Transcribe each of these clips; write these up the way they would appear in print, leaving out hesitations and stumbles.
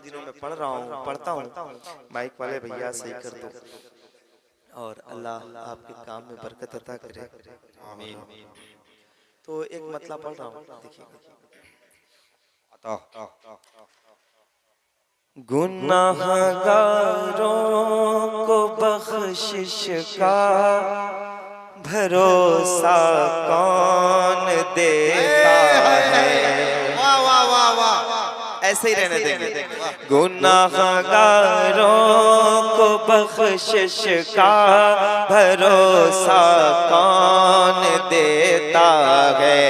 दिनों में पढ़ता हूँ माइक वाले भैया सही कर दो और अल्लाह आपके काम में बरकत अता करे। आमीन। तो एक मतलब पढ़ रहा हूँ, देखिए। गुनाहगारों को बख्शिश का भरोसा कौन देता है। वाह वाह वाह वाह, ऐसे ही रहने देंगे। गुनाहगारों को बख्शिश का भरोसा कौन देता है।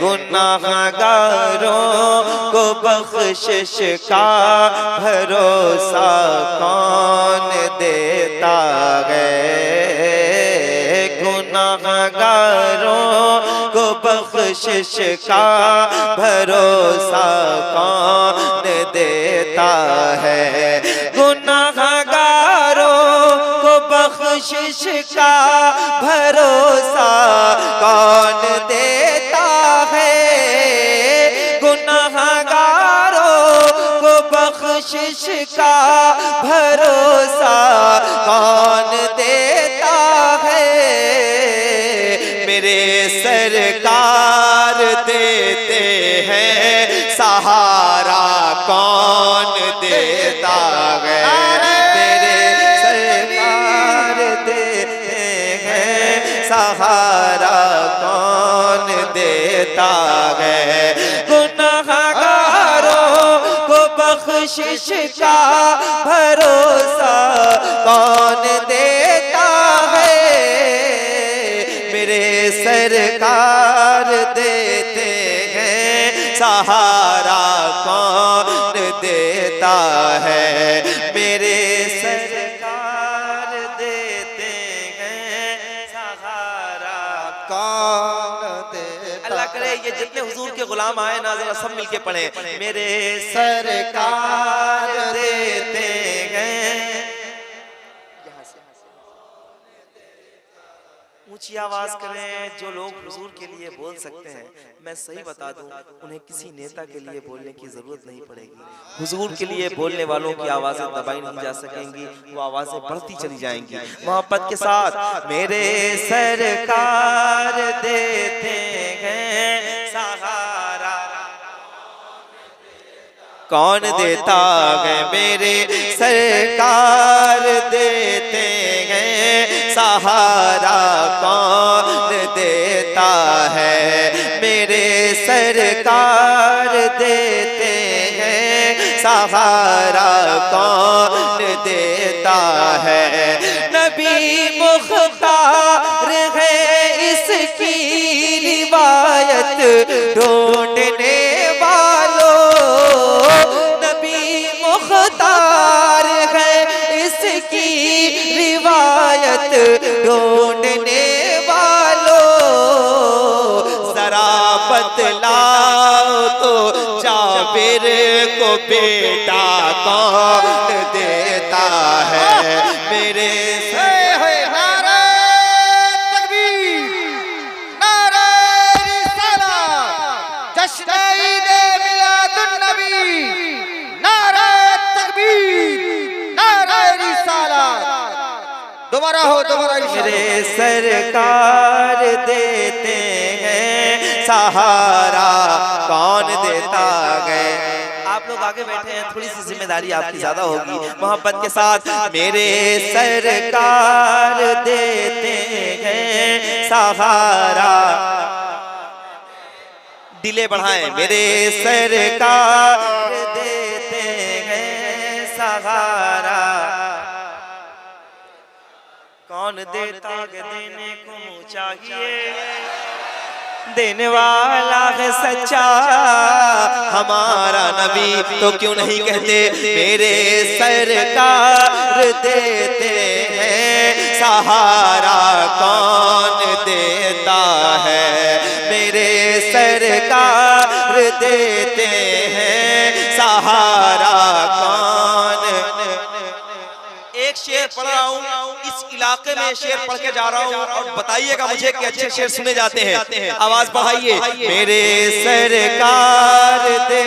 गुनाहगारों को बख्शिश का भरोसा कौन देता है। गुनाहगारों को बख्शिश का भरोसा कौन देता है। गुनाहगारों को बख्शिश का भरोसा कौन देता है। गुनाहगारों को बख्शिश का भरोसा कौन देता है। मेरे सरकार देते हैं सहारा कौन देता है। मेरे सरकार देते हैं सहारा कौन देता है। गुनाहगारों को बख्शिश का भरोसा कौन देता है। मेरे सरकार देते हैं सहारा कौन देता है। मेरे सरकार देते हैं सहारा कौन देता। अल्लाह करे ये जितने हुजूर के गुलाम आए ना जरा सब मिलके पढ़े। मेरे सरकार देते हैं। ऊंची आवाज करें जो लोग हुजूर के लिए बोल सकते हैं। मैं सही बता दूं उन्हें किसी नेता के लिए बोलने की जरूरत नहीं पड़ेगी। हुजूर के लिए बोलने वालों की आवाजें दबाई नहीं जा सकेंगी, वो आवाजें बढ़ती चली जाएंगी मोहब्बत के साथ। मेरे सरकार देते हैं सहारा कौन देता है। मेरे सरकार देते हैं सहारा कौन देता है। मेरे सरकार देते हैं सहारा कौन देता है। नबी मुख्तार है इसकी रिवायत ढूंढने वालों। नबी मुख्तार है इसकी रिवायत ढूंढने वालों। जरा बतलाओ तो जाबिर को बेटा कौन देता है। मेरे नारे तकबीर, नारे रिसालत, जश्न ईद मिलादुन नबी, नारे तकबीर, नारे रिसालत। दोबारा हो, दोबारा। मेरे सरकार देते हैं सहारा कौन देता है। आप लोग आगे बैठे हैं, थोड़ी सी जिम्मेदारी आपकी ज्यादा होगी मोहब्बत के साथ। मेरे सरकार देते हैं सहारा, दिले बढ़ाएं। मेरे सरकार देते हैं सहारा कौन देता है। देने को चाहिए देने वाला है सच्चा हमारा नबी, तो क्यों नहीं कहते मेरे सरकार देते हैं सहारा कौन देता है। मेरे सरकार देते हैं सहारा कौन। एक शेर पढ़ रहा हूँ, इस इलाके में शेर पढ़ के जा रहा हूँ और बताइएगा मुझे कि अच्छे शेर सुने जाते हैं। आवाज बढ़ाइए। मेरे सरकार देते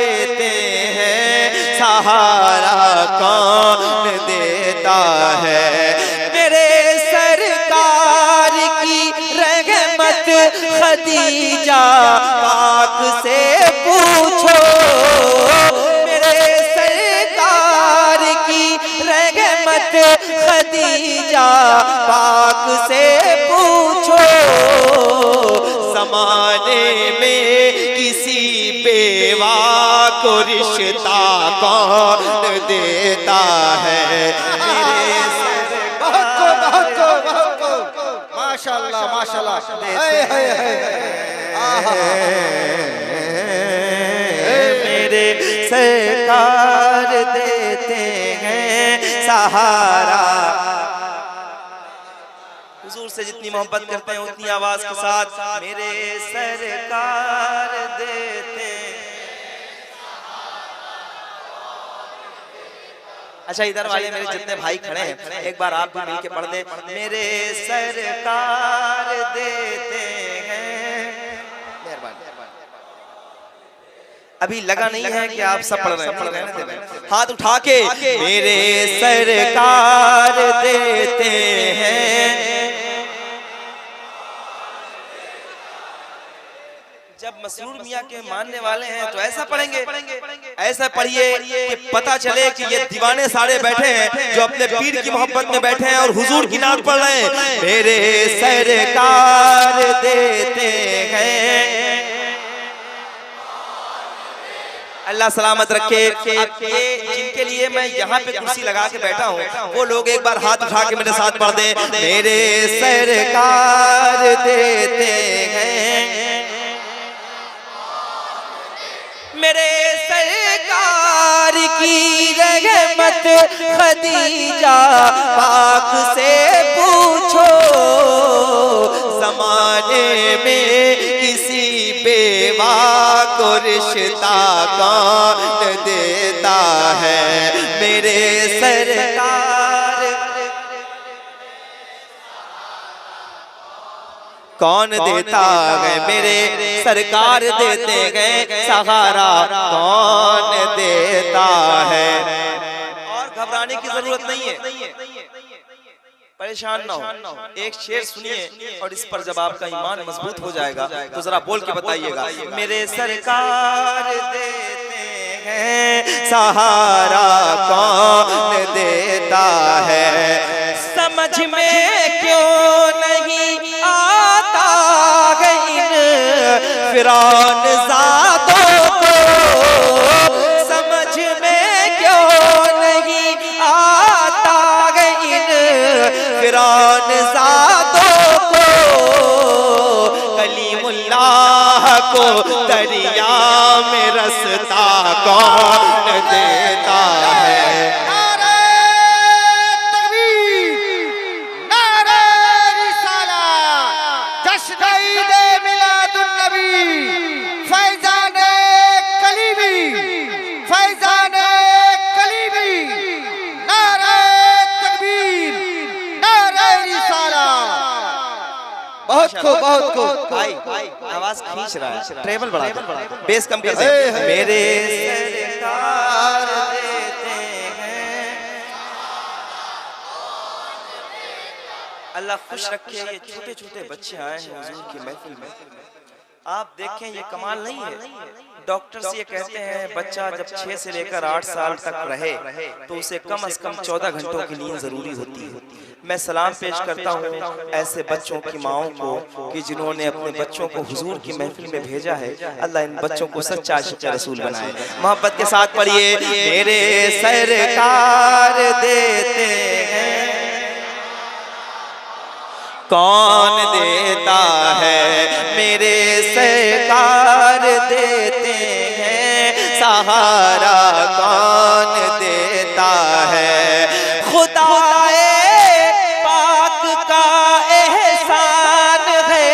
हैं सहारा कौन देता है, मेरे सरकार की रहमत खदीजा पाक से पूछो, मेरे सरकार की रहमत खदीजा पाक से पूछो, ज़माने में किसी बेवा को रिश्ता कौन देता है, मेरे बहुत को माशाल्लाह माशाल्लाह। मेरे सरकार देते हैं सहारा। हुजूर से जितनी मोहब्बत करते हैं उतनी आवाज के साथ, मेरे सरकार देते हैं। अच्छा, इधर वाले मेरे जितने भाई खड़े हैं एक बार आप भी मिल के पढ़ दे, मेरे सरकार देते हैं। मेहरबानी। अभी लगा नहीं है कि आप सब पढ़ रहे हैं, हाथ उठा के मेरे सरकार देते हैं। जब मसरूर मियाँ के मानने वाले हैं तो ऐसा पढ़ेंगे, ऐसा पढ़िए कि पता चले कि ये दीवाने सारे बैठे हैं जो अपने पीर की मोहब्बत में बैठे हैं और हुजूर की नात पढ़ रहे हैं। मेरे सरकार देते हैं, अल्लाह सलामत रखे। अब ये जिनके लिए मैं यहाँ पे कुर्सी लगा के बैठा हूँ वो लोग एक बार हाथ उठा के मेरे साथ पढ़ दें, मेरे सरकार देते हैं, मेरे सरकार की रहमत खदीजा पाक से पूछो, ज़माने में किसी बेवा को रिश्ता कौन देता है, मेरे सरकार कौन देता है, मेरे सरकार देते गए सहारा कौन देता है। और घबराने की जरूरत नहीं है, परेशान ना हो, एक शेर सुनिए और इस पर जब आपका ईमान मजबूत हो जाएगा तो जरा बोल के बताइएगा, मेरे सरकार देते हैं सहारा कौन देता है, समझ में क्यों नहीं आता इन फिरौन ज़ादों को, समझ में क्यों नहीं आता इन फिरौन ज़ादों को, कलीमुल्लाह को दरिया में रास्ता कौन देता है। बहुत को भाई आवाज खींच रहा है, ट्रेबल बढ़ा दे, बेस कम कर दे, मेरे सरकार देते हैं। अल्लाह खुश रखे, ये छोटे छोटे बच्चे आए हैं हुजूर की महफिल में, आप देखें ये कमाल नहीं है। डॉक्टर्स ये कहते हैं बच्चा जब 6 से लेकर 8 साल तक रहे तो उसे कम से कम 14 घंटों की नींद जरूरी होती है। मैं सलाम पेश करता हूँ ऐसे बच्चों की माओं को कि जिन्होंने अपने बच्चों को हुजूर की महफिल में भेजा है। अल्लाह इन बच्चों को सच्चा सच्चा रसूल बनाए। मोहब्बत के साथ पढ़िए, मेरे सरकार देते हैं कौन देता है, मेरे सरकार देते हैं सहारा कौन देता है। खुदाए पाक का एहसान है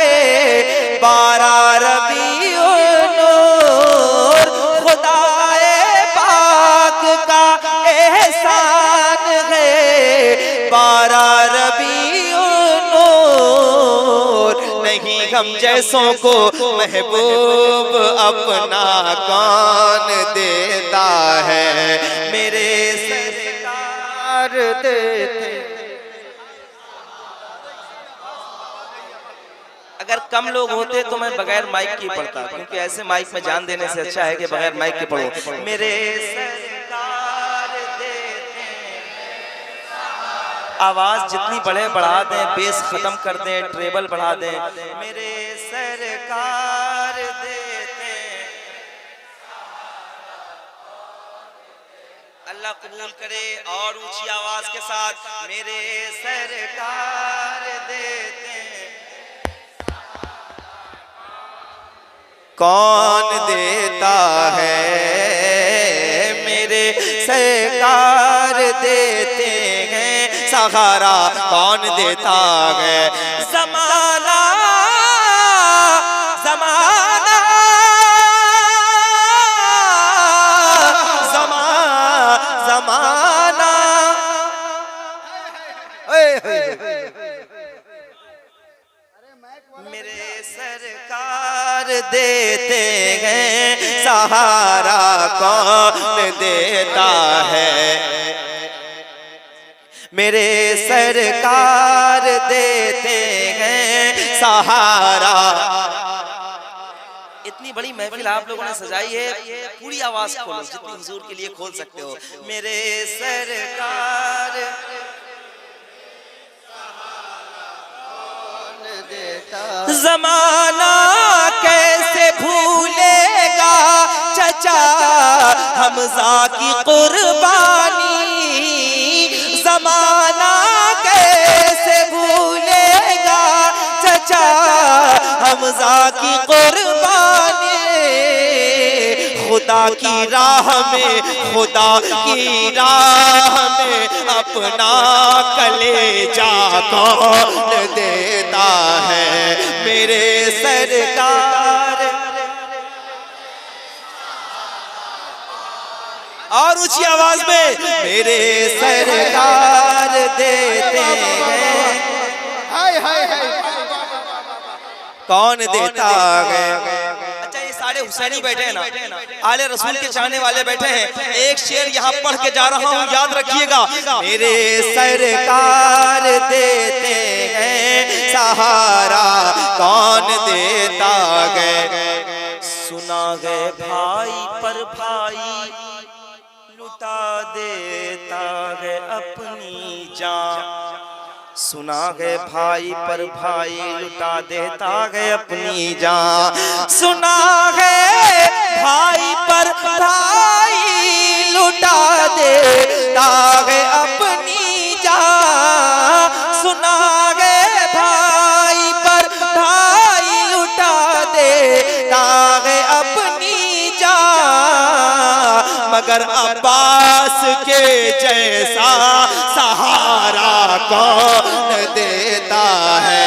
12 रबीउन नूर, खुदाए पाक का एहसान है 12 नहीं हम जैसों को महबूब अपना कौन देता है, मेरे सरकार देते। अगर कम लोग होते तो मैं बगैर माइक की पढ़ता, क्योंकि ऐसे माइक में जान देने से अच्छा है कि बगैर माइक के पढ़ो। मेरे सरकार देते, आवाज जितनी बढ़े बढ़ा दें, बेस खत्म कर दें, ट्रेबल बढ़ा दें। मेरे सरकार देते, अल्लाह कबूल करे। और ऊंची आवाज के साथ मेरे सरकार देते। कौन देता है, मेरे सरकार देते हैं सहारा, कौन देता है। ज़माना ज़माना ज़माना मेरे सरकार देते हैं सहारा, कौन देता है, मेरे सरकार देते हैं सहारा। इतनी बड़ी महफिल आप लोगों ने सजाई है, पूरी आवाज खोलो जितनी हुजूर के लिए खोल सकते हो। मेरे सरकार ज़माना कैसे भूलेगा चचा हमज़ा की कुर्बानी, ज़माना कैसे भूलेगा चचा हमज़ा की कुर्बानी। खुदा की राह में, खुदा की राह में अपना कलेजा कौन देता है, मेरे सरकार। और ऊंची आवाज में मेरे सरकार देते हैं, हाय हाय हाय, कौन देता है। अच्छा ये सारे हुसैनी बैठे हैं ना, आले रसूल के चाहने वाले बैठे हैं। एक शेर यहाँ पढ़ के जा रहा हूँ, याद रखिएगा। मेरे सरकार देते हैं सहारा, कौन देता है। सुना है भाई पर भाई लुटा देता है अपनी जान, सुना है भाई पर भाई लुटा देता है अपनी जान, सुना है भाई पर भाई लुटा देता है अपनी जान, सुना है भाई पर भाई लुटा देता है अपनी जान, मगर अब्बास के जैसा सहारा कौन देता है,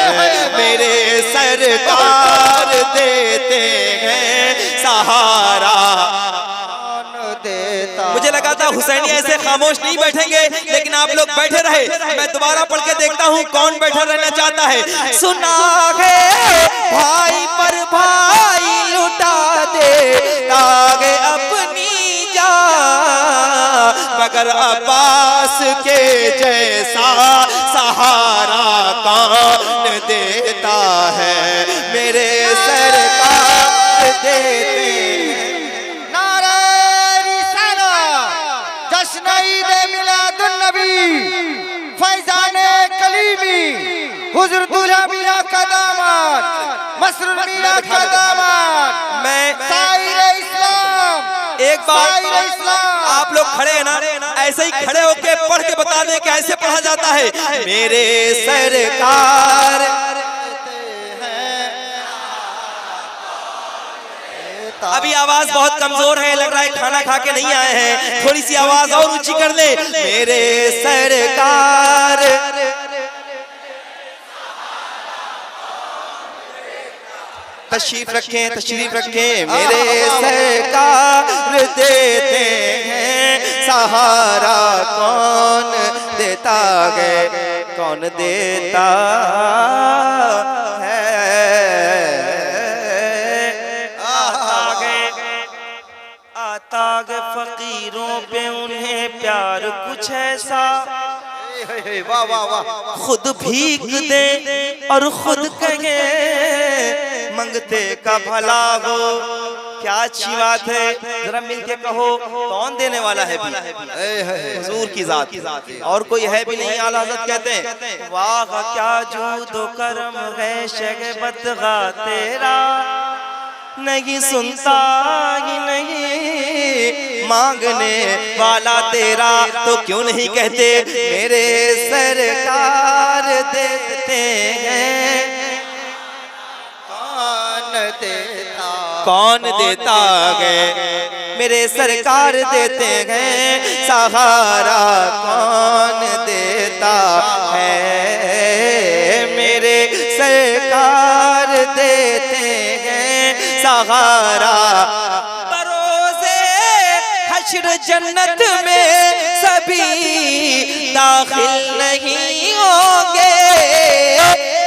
मेरे सरकार देते हैं सहारा, कौन देता। मुझे लगा था हुसैनी ऐसे खामोश नहीं बैठेंगे, लेकिन आप लोग बैठे रहे। मैं दोबारा पढ़ के देखता हूँ कौन बैठा रहना चाहता है। सुना है भाई पर भाई लुटा देता है अपनी जान, मगर अब्बास के जैसा सहारा कौन देता है, मेरे सरकार देते। नारे रिसालत, जश्न ईद मिलादुन नबी, फैजाने कलीमी, हुजूर दूल्हा मियां का दामाद, मसरूर मियां का दामाद, मैं साहिर इस्लाम। एक बार आप लोग खड़े हैं ना, ऐसे ही खड़े होके पढ़ के बता दें कि ऐसे पढ़ा जाता है। मेरे सरकार अभी आवाज बहुत कमजोर है, लग रहा है खाना खा के नहीं आए हैं, थोड़ी सी आवाज और ऊंची कर ले। मेरे सरकार तशरीफ रखें, तशरीफ रखें। मेरे सरकार देते हैं सहारा, कौन देता है, कौन देता है। वाह वाह वाह। खुद भीख दे और खुद कहे मंगते का भला हो। क्या अच्छी बात है, जरा मिलके कहो कौन देने वाला है भी? हुजूर की जात, और कोई है भी नहीं। आला हज़रत कहते हैं वाह क्या जूदो करम है शगबतगा तेरा, नहीं सुनता ही नहीं मांगने वाला तेरा। तो क्यों नहीं कहते मेरे सरकार देते हैं, कौन देता है? मेरे सरकार देते हैं सहारा, कौन देता है? मेरे सरकार देते हैं सहारा। बरोज़े हश्र जन्नत में सभी दाखिल नहीं होंगे,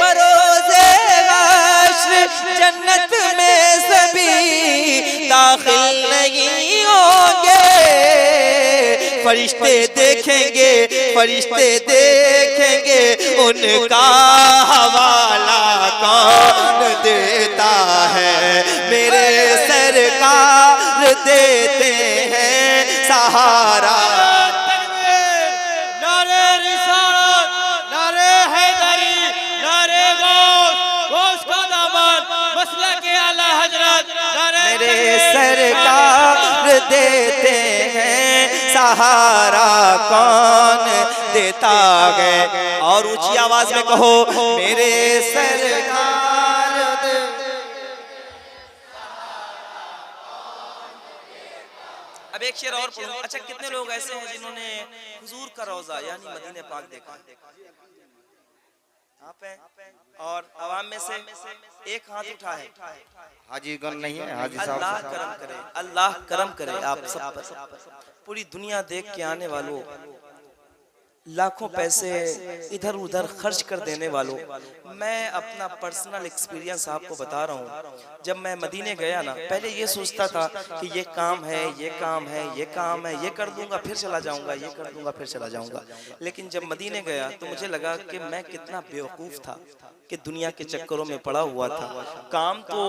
बरोज़े हश्र जन्नत में सभी दाखिल नहीं होंगे। फरिश्ते देखेंगे, फरिश्ते देखेंगे उनका हवाला कौन देता है? मेरे सरकार देते हैं सहारा। नारे रिसालत, नारे हैदरी, नारे गौस का दामन, मसलक आला हजरत, मेरे सरकार देते हैं सहारा, कौन देता है? और ऊंची आवाज में कहो मेरे सरकार दे। अब एक शेर और पढ़ूं। अच्छा, कितने लोग ऐसे हैं जिन्होंने हुजूर का रोजा यानी मदीने पाक देखा? यहाँ पे और आवाम में से एक हाथ उठा है। हाजी गन नहीं है, हाजी साहब। अल्लाह करम करे, अल्लाह करम करे आप सब पर। पूरी दुनिया देख के आने वालों, लाखों पैसे इधर उधर खर्च कर देने वालों, मैं अपना पर्सनल एक्सपीरियंस आपको बता रहा हूँ। जब मैं मदीने गया ना, पहले ये सोचता था कि ये काम है, ये काम है, ये काम है, ये कर दूंगा फिर चला जाऊंगा, ये कर दूंगा फिर चला जाऊंगा। लेकिन जब मदीने गया तो मुझे लगा कि मैं कितना बेवकूफ़ था कि दुनिया के चक्करों में पड़ा हुआ था। काम तो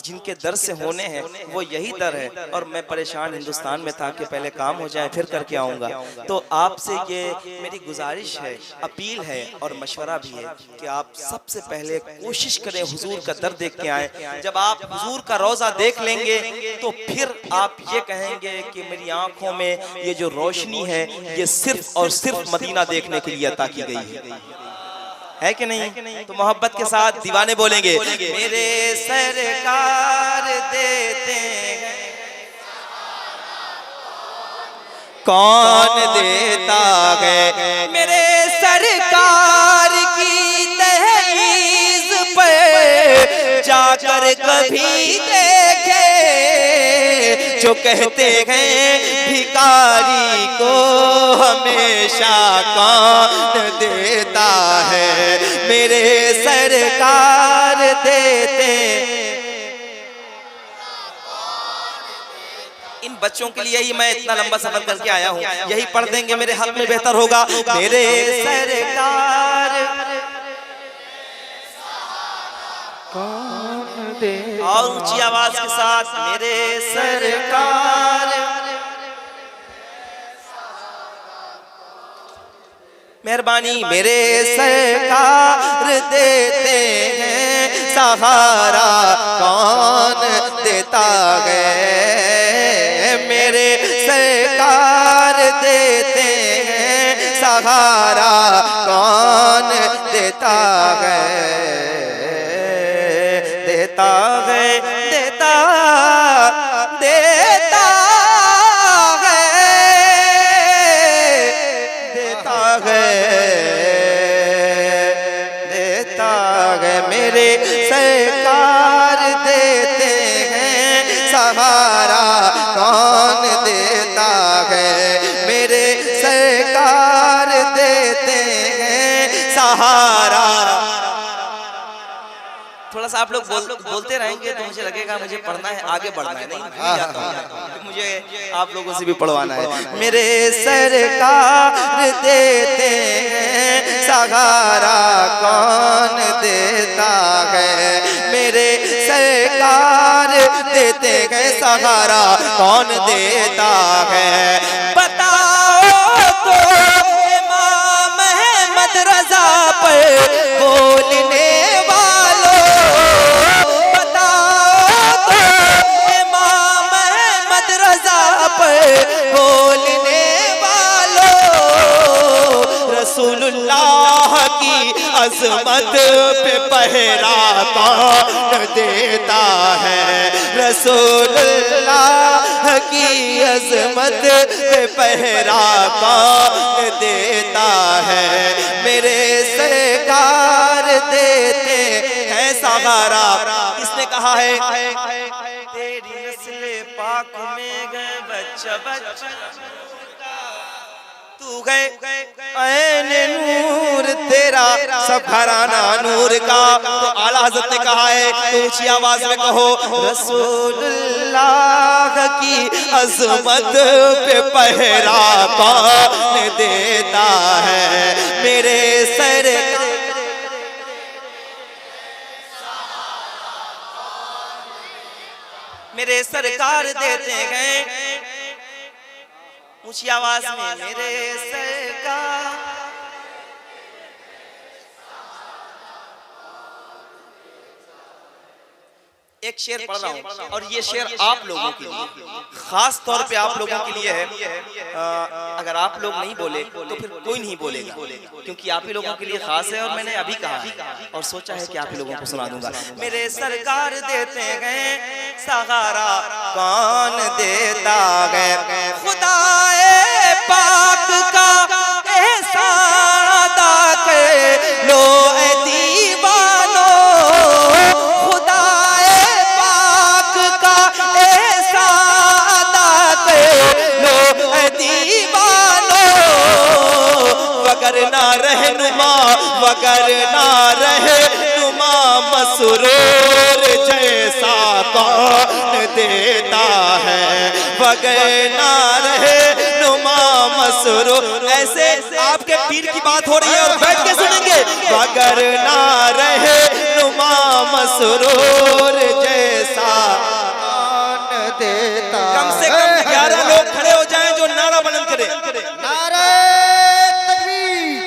जिनके दर से होने हैं वो यही दर है, और मैं परेशान हिंदुस्तान में था कि पहले काम हो जाए फिर करके आऊँगा। तो आपसे ये मेरी गुजारिश है, अपील है और मशवरा भी है कि आप सबसे पहले कोशिश करें हुजूर का दर देख के आए। जब आप हुजूर का रोज़ा देख लेंगे तो फिर आप ये कहेंगे कि मेरी आंखों में ये जो रोशनी है ये सिर्फ और सिर्फ मदीना देखने के लिए अता की गई है कि नहीं? तो मोहब्बत के साथ दीवाने बोलेंगे मेरे सरकार देते हैं, कौन देता है? मेरे सरकार की दहलीज पर जाकर कभी देखे जो कहते हैं भिखारी को हमेशा कौन देता है? मेरे सरकार देते। इन बच्चों के लिए ही मैं इतना लंबा सफर करके आया हूँ, यही पढ़ देंगे मेरे हक में बेहतर होगा। मेरे सरकार कौन दे, और ऊंची आवाज के साथ मेरे सरकार। मेहरबानी मेरे सरकार देते हैं सहारा, कौन देता है? मेरे सरकार देते हैं सहारा, कौन देता है? देता है, देता देता है, देता है, देता है। मेरे सरकार देते हैं सहारा, कौन देता है? मेरे सरकार देते हैं सहारा। थोड़ा सा आप लोग बोलते रहेंगे तो मुझे लगेगा मुझे पढ़ना है, आगे बढ़ना है। नहीं, मैं जाता हूँ, मुझे आप लोगों से भी पढ़वाना है। मेरे सरकार देते हैं सहारा कौन देता है, मेरे सरकार देते हैं सहारा कौन देता है। बताओ तो इमाम अहमद रजा पर बोलने वालों, बताओ तो इमाम अहमद रजा पर बोलने वालों, रसूलुल्लाह की अजमत पे पहरा कौन देता है, रसूलुल्लाह की अजमत पे पहरा कौन देता है। मेरे सरकार देते हैं सहारा। किसने कहा है? तेरी नस्ल पाक में गए बच्चा बच्चा तू गए ऐने नूर तेरा सब घराना नूर का। तो आला हज़रत ने कहा है तो ऊंची आवाज में कहो, रसूलुल्लाह की अज़मत पे पहरा कौन देता है, मेरे सरकार मेरे सरकार देते हैं ऊंची आवाज में, मेरे सरकार। एक शेर पढ़ रहा हूँ और ये शेर आप लोगों के लिए, खास तौर पे आप लोगों के लिए है। अगर आप लोग नहीं बोले तो फिर कोई नहीं बोलेगा, क्योंकि आप ही लोगों के लिए खास है। और मैंने अभी कहा और सोचा है कि आप ही लोगों को सुना दूंगा। मेरे सरकार देते गए सहारा कौन देता गए, खुदाए पाक का एहसान अदा कर लो ऐ दीवानो, खुदाए पाक का एहसान अदा कर लो ऐ दीवानो, वगर ना रहनुमा वगर ना रहनुमा मसरूर जैसा कौन देता है, वगर ना रहनुमा मसरूर। ऐसे आपके पीर की बात हो रही है और बैठ के सुनेंगे, वगर ना रहनुमा मसरूर जैसा कौन देता। कम से कम 11 लोग खड़े हो जाएं जो नारा बुलंद करें। नारे तकबीर।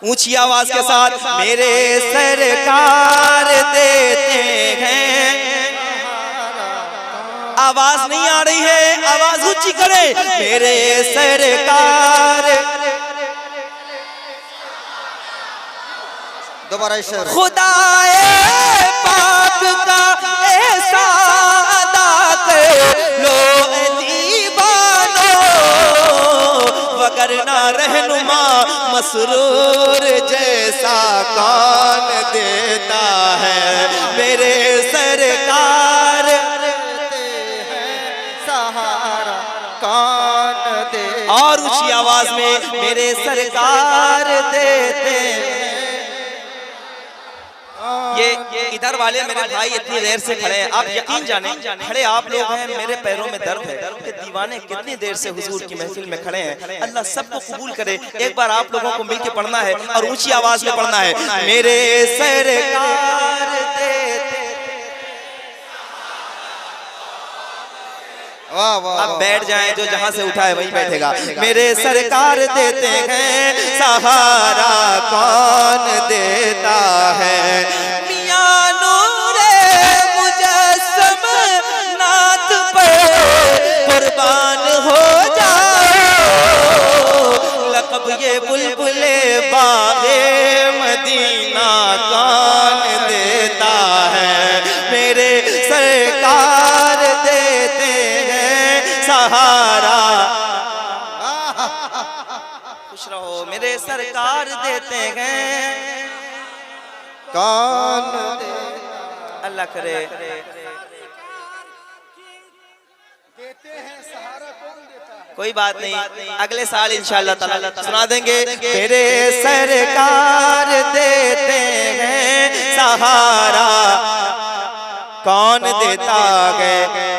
ऊंची आवाज के साथ मेरे सरकार देते हैं। आवाज नहीं आ रही है, आवाज ऊंची करे। मेरे सरकार दोबारा शेर। खुदाए पाक का एहसान अदा कर लो ऐ दीवानो, वगर ना रहनुमा मसरूर जैसा कौन देता है, मेरे सरकार देते हैं सहारा कौन दे। और ऊंची आवाज में मेरे सरकार देते हैं। ये इधर वाले मेरे भाई इतनी देर से खड़े हैं, आप यकीन जाने खड़े आप लोग हैं, मेरे पैरों में दर्द है कि दीवाने कितनी देर से हुजूर की महफिल में खड़े हैं। अल्लाह सबको कबूल करे। एक बार आप लोगों को मिलके पढ़ना है और ऊंची आवाज में पढ़ना है, मेरे सरकार देते। वाह वाह। अब बैठ जाएं, जो जहां से उठा है वहीं बैठेगा। मेरे सरकार देते हैं सहारा कौन देता है, मियां नूरे मुजस्सम नात पर कुर्बान हो जाओ, लक़ब ये बुलबुले बागे मदीना कौन देता है, मेरे सरकार देते हैं सहारा। खुश रहो मेरे सरकार देते हैं। कौन अल्लाह करे कोई बात नहीं, अगले साल इंशाअल्लाह ताला सुना देंगे। मेरे सरकार देते हैं सहारा, कौन देता है